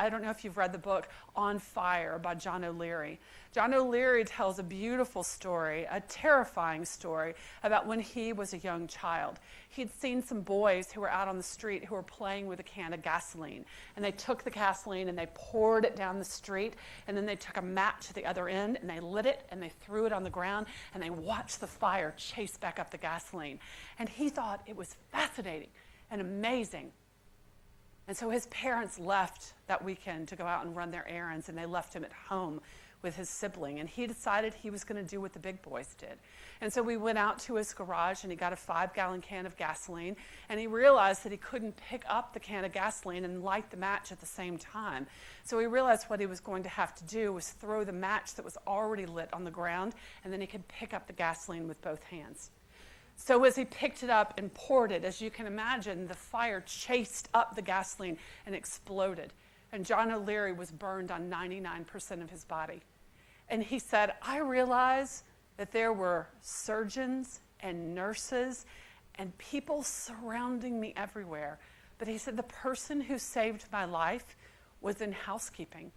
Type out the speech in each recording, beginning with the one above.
I don't know if you've read the book On Fire by John O'Leary. John O'Leary tells a beautiful story, a terrifying story, about when he was a young child. He'd seen some boys who were out on the street who were playing with a can of gasoline. And they took the gasoline and they poured it down the street, and then they took a match to the other end and they lit it and they threw it on the ground and they watched the fire chase back up the gasoline. And he thought it was fascinating and amazing. And so his parents left that weekend to go out and run their errands, and they left him at home with his sibling. And he decided he was going to do what the big boys did. And so we went out to his garage, and he got a 5-gallon can of gasoline, and he realized that he couldn't pick up the can of gasoline and light the match at the same time. So he realized what he was going to have to do was throw the match that was already lit on the ground, and then he could pick up the gasoline with both hands. So as he picked it up and poured it, as you can imagine, the fire chased up the gasoline and exploded. And John O'Leary was burned on 99% of his body. And he said, I realized that there were surgeons and nurses and people surrounding me everywhere. But he said, the person who saved my life was in housekeeping.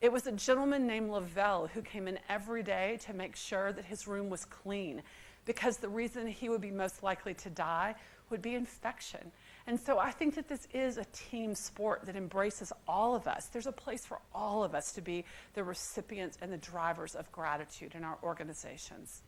It was a gentleman named Lavelle who came in every day to make sure that his room was clean, because the reason he would be most likely to die would be infection. And so I think that this is a team sport that embraces all of us. There's a place for all of us to be the recipients and the drivers of gratitude in our organizations.